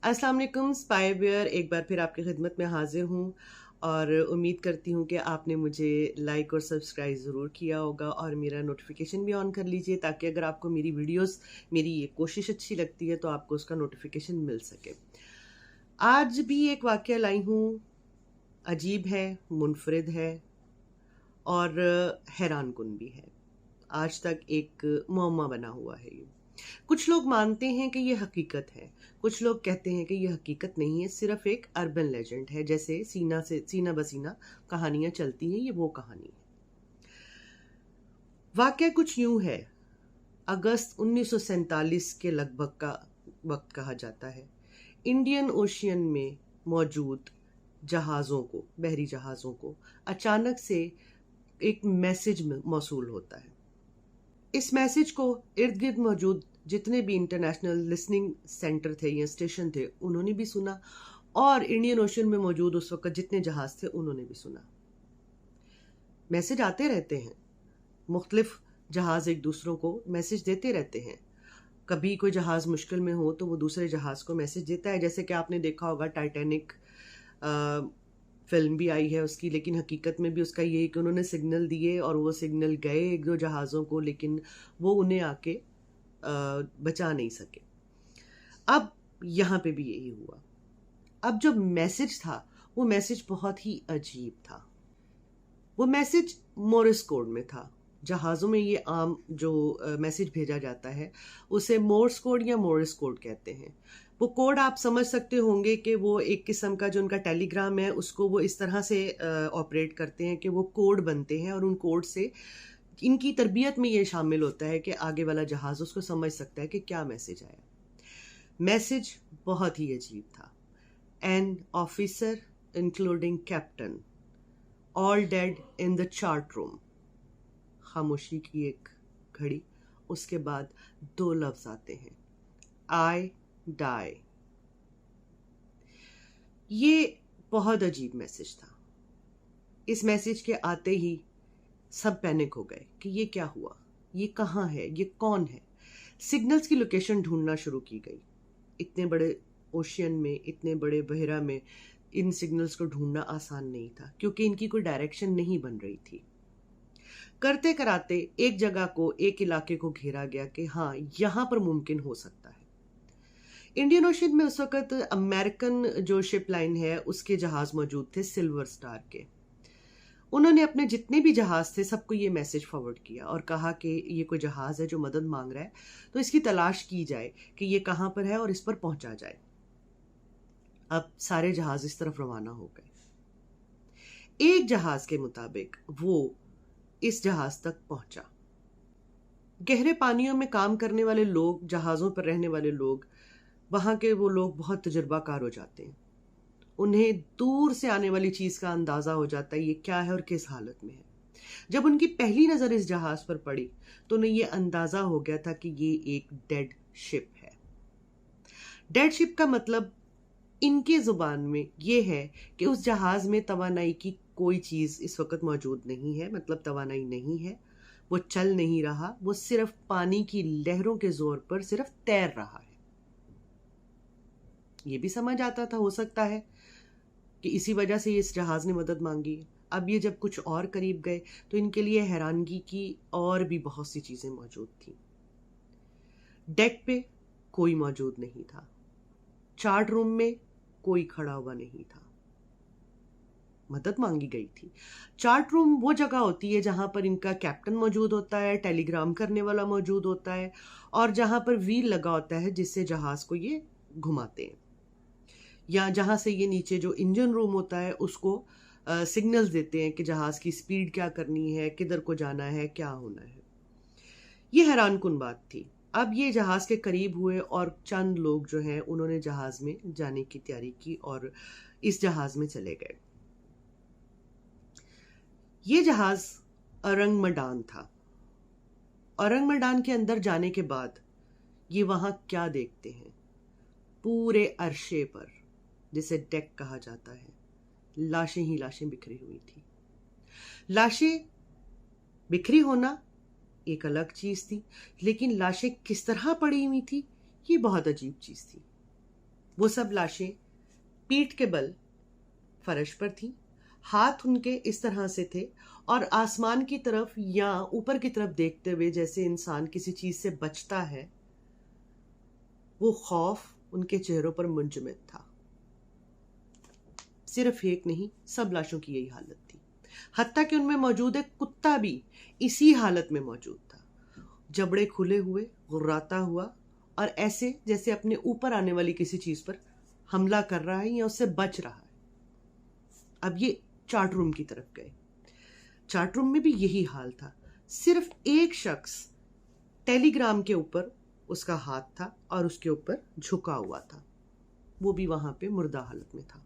अस्सलाम वालेकुम spy beer, एक बार फिर आपकी खिदमत में हाजिर हूँ और उम्मीद करती हूँ कि आपने मुझे लाइक और सब्सक्राइब ज़रूर किया होगा और मेरा नोटिफिकेशन भी ऑन कर लीजिए ताकि अगर आपको मेरी वीडियोस, मेरी ये कोशिश अच्छी लगती है तो आपको उसका नोटिफिकेशन मिल सके। आज भी एक वाक़या लाई हूँ, अजीब है, मुनफरिद है और हैरान कुन भी है। आज तक एक मुअम्मा बना हुआ है ये। कुछ लोग मानते हैं कि ये हकीकत है, कुछ लोग कहते हैं कि ये हकीकत नहीं है, सिर्फ एक अर्बन लेजेंड है, जैसे सीना बसीना कहानियां चलती हैं, ये वो कहानी है। वाकया कुछ यूं है, अगस्त 1947 के लगभग का वक्त कहा जाता है। इंडियन ओशियन में मौजूद जहाज़ों को, बहरी जहाज़ों को अचानक से एक मैसेज मौसूल होता है। इस मैसेज को इर्द गिर्द मौजूद जितने भी इंटरनेशनल लिसनिंग सेंटर थे या स्टेशन थे उन्होंने भी सुना और इंडियन ओशन में मौजूद उस वक्त जितने जहाज थे उन्होंने भी सुना। मैसेज आते रहते हैं, मुख्तलिफ जहाज एक दूसरों को मैसेज देते रहते हैं। कभी कोई जहाज मुश्किल में हो तो वो दूसरे जहाज को मैसेज देता है, जैसे कि आपने देखा होगा टाइटैनिक फिल्म भी आई है उसकी, लेकिन हकीकत में भी उसका ये है कि उन्होंने सिग्नल दिए और वो सिग्नल गए एक दो जहाज़ों को, लेकिन वो उन्हें आके बचा नहीं सके। अब यहाँ पे भी यही हुआ। अब जो मैसेज था वो मैसेज बहुत ही अजीब था। वो मैसेज मोरिस कोड में था। जहाज़ों में ये आम जो मैसेज भेजा जाता है उसे मोर्स कोड या मोरिस कोड कहते हैं। वो कोड आप समझ सकते होंगे कि वो एक किस्म का जो उनका टेलीग्राम है उसको वो इस तरह से ऑपरेट करते हैं कि वो कोड बनते हैं और उन कोड से इनकी तरबियत में ये शामिल होता है कि आगे वाला जहाज़ उसको समझ सकता है कि क्या मैसेज आया। मैसेज बहुत ही अजीब था। An officer including captain all dead in the chart room. खामोशी की एक घड़ी, उसके बाद दो लफ्ज आते हैं, आई डाई। ये बहुत अजीब मैसेज था। इस मैसेज के आते ही सब पैनिक हो गए कि ये क्या हुआ, ये कहाँ है, ये कौन है। सिग्नल्स की लोकेशन ढूंढना शुरू की गई। इतने बड़े ओशियन में, इतने बड़े बहरा में इन सिग्नल्स को ढूंढना आसान नहीं था क्योंकि इनकी कोई डायरेक्शन नहीं बन रही थी। करते कराते एक जगह को, एक इलाके को घेरा गया कि हाँ यहां पर मुमकिन हो सकता है। इंडियन ओशन में उस वक्त अमेरिकन जो शिप लाइन है उसके जहाज मौजूद थे, सिल्वर स्टार के। उन्होंने अपने जितने भी जहाज थे सबको ये मैसेज फॉरवर्ड किया और कहा कि ये कोई जहाज है जो मदद मांग रहा है, तो इसकी तलाश की जाए कि ये कहाँ पर है और इस पर पहुंचा जाए। अब सारे जहाज इस तरफ रवाना हो गए। एक जहाज के मुताबिक वो इस जहाज तक पहुंचा। गहरे पानियों में काम करने वाले लोग, जहाजों पर रहने वाले लोग, वहां के वो लोग बहुत तजुर्बाकार हो जाते हैं। उन्हें दूर से आने वाली चीज का अंदाजा हो जाता है ये क्या है और किस हालत में है। जब उनकी पहली नजर इस जहाज पर पड़ी तो उन्हें ये अंदाजा हो गया था कि ये एक डेड शिप है। डेड शिप का मतलब इनके जुबान में ये है कि उस जहाज में तवानाई की कोई चीज इस वक्त मौजूद नहीं है, मतलब तवानाई नहीं है, वो चल नहीं रहा, वो सिर्फ पानी की लहरों के जोर पर सिर्फ तैर रहा है। ये भी समझ आता था, हो सकता है कि इसी वजह से इस जहाज ने मदद मांगी है। अब ये जब कुछ और करीब गए तो इनके लिए हैरानगी की और भी बहुत सी चीजें मौजूद थी। डेक पे कोई मौजूद नहीं था, चार्ट रूम में कोई खड़ा हुआ नहीं था। मदद मांगी गई थी। चार्ट रूम वो जगह होती है जहां पर इनका कैप्टन मौजूद होता है, टेलीग्राम करने वाला मौजूद होता है और जहां पर व्हील लगा होता है जिससे जहाज को ये घुमाते हैं, या जहां से ये नीचे जो इंजन रूम होता है उसको सिग्नल्स देते हैं कि जहाज की स्पीड क्या करनी है, किधर को जाना है, क्या होना है। ये हैरान कुन बात थी। अब ये जहाज के करीब हुए और चंद लोग जो हैं उन्होंने जहाज में जाने की तैयारी की और इस जहाज में चले गए। ये जहाज औरंग मैदान था। औरंग मैदान के अंदर जाने के बाद ये वहां क्या देखते हैं, पूरे अरशे पर, जिसे डेक कहा जाता है, लाशें ही लाशें बिखरी हुई थी। लाशें बिखरी होना एक अलग चीज थी, लेकिन लाशें किस तरह पड़ी हुई थी ये बहुत अजीब चीज थी। वो सब लाशें पीठ के बल फर्श पर थीं, हाथ उनके इस तरह से थे और आसमान की तरफ या ऊपर की तरफ देखते हुए जैसे इंसान किसी चीज से बचता है, वो खौफ उनके चेहरों पर मुंजमद था। सिर्फ एक नहीं, सब लाशों की यही हालत थी। हत्ता कि उनमें मौजूद एक कुत्ता भी इसी हालत में मौजूद था, जबड़े खुले हुए, गुर्राता हुआ और ऐसे जैसे अपने ऊपर आने वाली किसी चीज पर हमला कर रहा है या उससे बच रहा है। अब ये चार्ट रूम की तरफ गए। चार्ट रूम में भी यही हाल था। सिर्फ एक शख्स टेलीग्राम के ऊपर उसका हाथ था और उसके ऊपर झुका हुआ था, वो भी वहां पे मुर्दा हालत में था,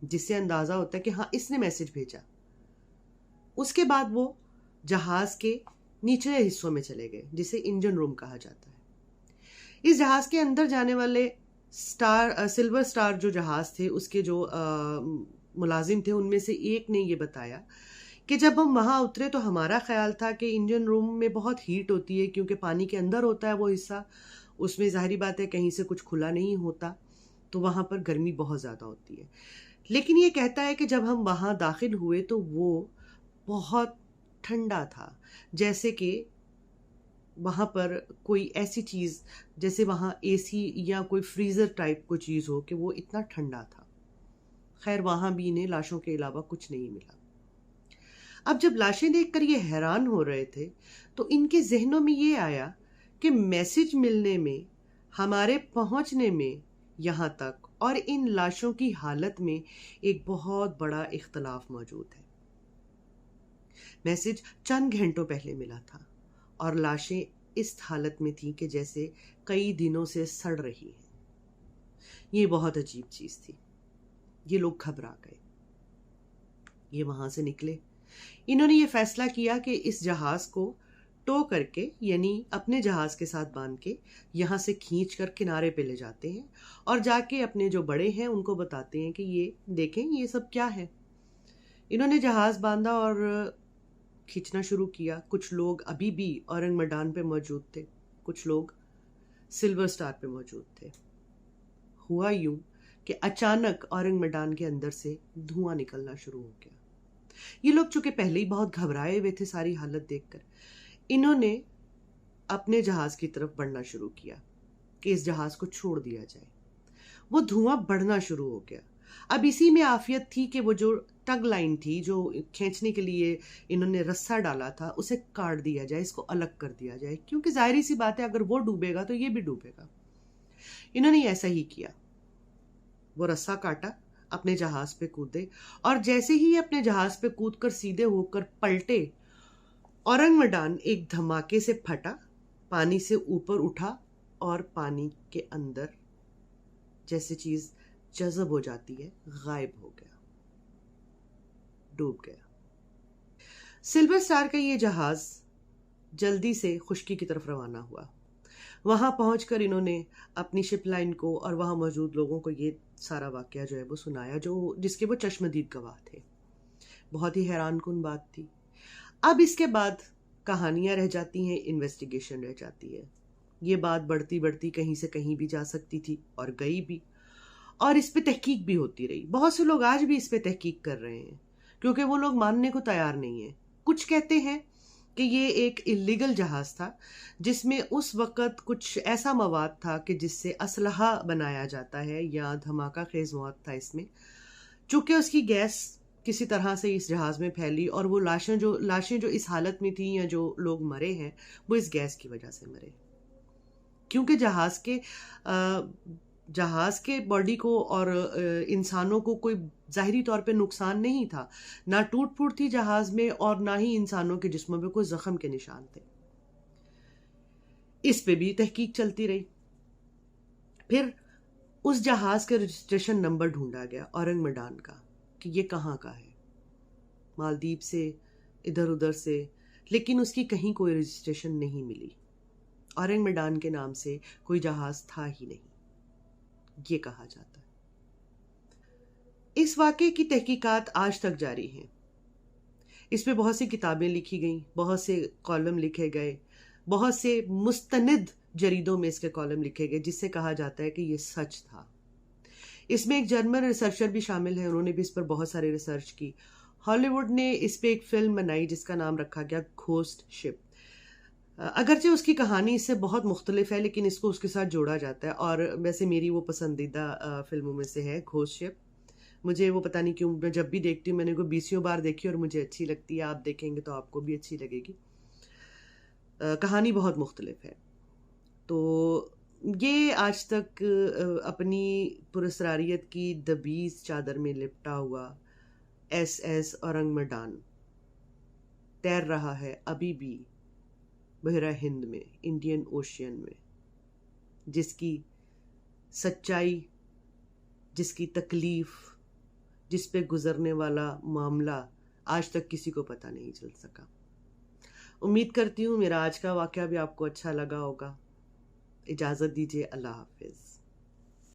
जिससे अंदाजा होता है कि हाँ इसने मैसेज भेजा। उसके बाद वो जहाज के निचले हिस्सों में चले गए, जिसे इंजन रूम कहा जाता है। इस जहाज के अंदर जाने वाले सिल्वर स्टार जो जहाज थे, उसके जो मुलाजिम थे, उनमें से एक ने ये बताया कि जब हम वहां उतरे तो हमारा ख्याल था कि इंजन रूम में बहुत हीट होती है, क्योंकि पानी के अंदर होता है वो हिस्सा, उसमें जाहिर बात है कहीं से कुछ खुला नहीं होता, तो वहां पर गर्मी बहुत ज़्यादा होती है। लेकिन ये कहता है कि जब हम वहां दाखिल हुए तो वो बहुत ठंडा था, जैसे कि वहां पर कोई ऐसी चीज़, जैसे वहां एसी या कोई फ्रीज़र टाइप कोई चीज़ हो कि वो इतना ठंडा था। खैर वहां भी इन्हें लाशों के अलावा कुछ नहीं मिला। अब जब लाशें देखकर ये हैरान हो रहे थे तो इनके जहनों में ये आया कि मैसेज मिलने में, हमारे पहुंचने में यहाँ तक, और इन लाशों की हालत में एक बहुत बड़ा इख्तलाफ मौजूद है। मैसेज चंद घंटों पहले मिला था और लाशें इस हालत में थीं कि जैसे कई दिनों से सड़ रही हैं। ये बहुत अजीब चीज थी। ये लोग घबरा गए। ये वहां से निकले। इन्होंने ये फैसला किया कि इस जहाज को टो करके, यानी अपने जहाज के साथ बांध के यहाँ से खींच कर किनारे पे ले जाते हैं और जाके अपने जो बड़े हैं उनको बताते हैं कि ये देखें ये सब क्या है। इन्होंने जहाज बांधा और खींचना शुरू किया। कुछ लोग अभी भी औरंग मैदान पे मौजूद थे, कुछ लोग सिल्वर स्टार पे मौजूद थे। हुआ यूं कि अचानक औरंग मैदान के अंदर से धुआं निकलना शुरू हो गया। ये लोग चूंकि पहले ही बहुत घबराए हुए थे सारी हालत देखकर, इन्होंने अपने जहाज की तरफ बढ़ना शुरू किया कि इस जहाज को छोड़ दिया जाए। वो धुआं बढ़ना शुरू हो गया। अब इसी में आफियत थी कि वो जो टग लाइन थी, जो खींचने के लिए इन्होंने रस्सा डाला था, उसे काट दिया जाए, इसको अलग कर दिया जाए, क्योंकि जाहिर सी बात है अगर वो डूबेगा तो ये भी डूबेगा। इन्होंने ऐसा ही किया। वो रस्सा काटा, अपने जहाज पे कूदे और जैसे ही अपने जहाज पे कूदकर सीधे होकर पलटे, औरंग मैदान एक धमाके से फटा, पानी से ऊपर उठा और पानी के अंदर जैसे चीज जज़ब हो जाती है, गायब हो गया, डूब गया। सिल्वर स्टार का ये जहाज जल्दी से खुश्की की तरफ रवाना हुआ। वहां पहुंचकर इन्होंने अपनी शिप लाइन को और वहां मौजूद लोगों को ये सारा वाकया जो है वो सुनाया, जिसके वो चश्मदीद गवाह थे। बहुत ही हैरान कुन बात थी। अब इसके बाद कहानियां रह जाती हैं, इन्वेस्टिगेशन रह जाती है। ये बात बढ़ती बढ़ती कहीं से कहीं भी जा सकती थी और गई भी, और इस पे तहकीक भी होती रही। बहुत से लोग आज भी इस पे तहकीक कर रहे हैं क्योंकि वो लोग मानने को तैयार नहीं है। कुछ कहते हैं कि ये एक इल्लीगल जहाज था जिसमें उस वक़्त कुछ ऐसा मवाद था कि जिससे असलहा बनाया जाता है या धमाका खेज मौत था इसमें, चूंकि उसकी गैस किसी तरह से इस जहाज में फैली और वो लाशें जो इस हालत में थी या जो लोग मरे हैं वो इस गैस की वजह से मरे, क्योंकि जहाज के बॉडी को और इंसानों को कोई ज़ाहिरी तौर पे नुकसान नहीं था, ना टूट फूट थी जहाज में और ना ही इंसानों के जिस्मों में कोई जख्म के निशान थे। इस पे भी तहकीक चलती रही। फिर उस जहाज के रजिस्ट्रेशन नंबर ढूंढा गया औरंग मैदान का कि ये कहाँ का है, मालदीव से, इधर उधर से, लेकिन उसकी कहीं कोई रजिस्ट्रेशन नहीं मिली। औरंग मैदान के नाम से कोई जहाज था ही नहीं, ये कहा जाता है। इस वाक़े की तहकीकात आज तक जारी हैं। इस पे बहुत सी किताबें लिखी गईं, बहुत से कॉलम लिखे गए, बहुत से मुस्तनिद जरीदों में इसके कॉलम लिखे गए, जिससे कहा जाता है कि ये सच था। इसमें एक जर्मन रिसर्चर भी शामिल है, उन्होंने भी इस पर बहुत सारी रिसर्च की। हॉलीवुड ने इस पे एक फिल्म बनाई जिसका नाम रखा गया घोस्ट शिप। अगरचे उसकी कहानी इससे बहुत मुख्तलिफ है, लेकिन इसको उसके साथ जोड़ा जाता है, और वैसे मेरी वो पसंदीदा फिल्मों में से है घोस्ट शिप। मुझे वो पता नहीं क्यों, मैं जब भी देखती हूँ, मैंने को 20 बार देखी और मुझे अच्छी लगती है। आप देखेंगे तो आपको भी अच्छी लगेगी। कहानी बहुत मुख्तलिफ है। तो ये आज तक अपनी पुरस्रारियत की दबीज चादर में लिपटा हुआ SS औरंगमडान तैर रहा है अभी भी बहरा हिंद में, इंडियन ओशियन में, जिसकी सच्चाई, जिसकी तकलीफ, जिस पे गुजरने वाला मामला आज तक किसी को पता नहीं चल सका। उम्मीद करती हूँ मेरा आज का वाक़या भी आपको अच्छा लगा होगा। इजाज़त दीजिए, अल्लाह हाफ़िज़।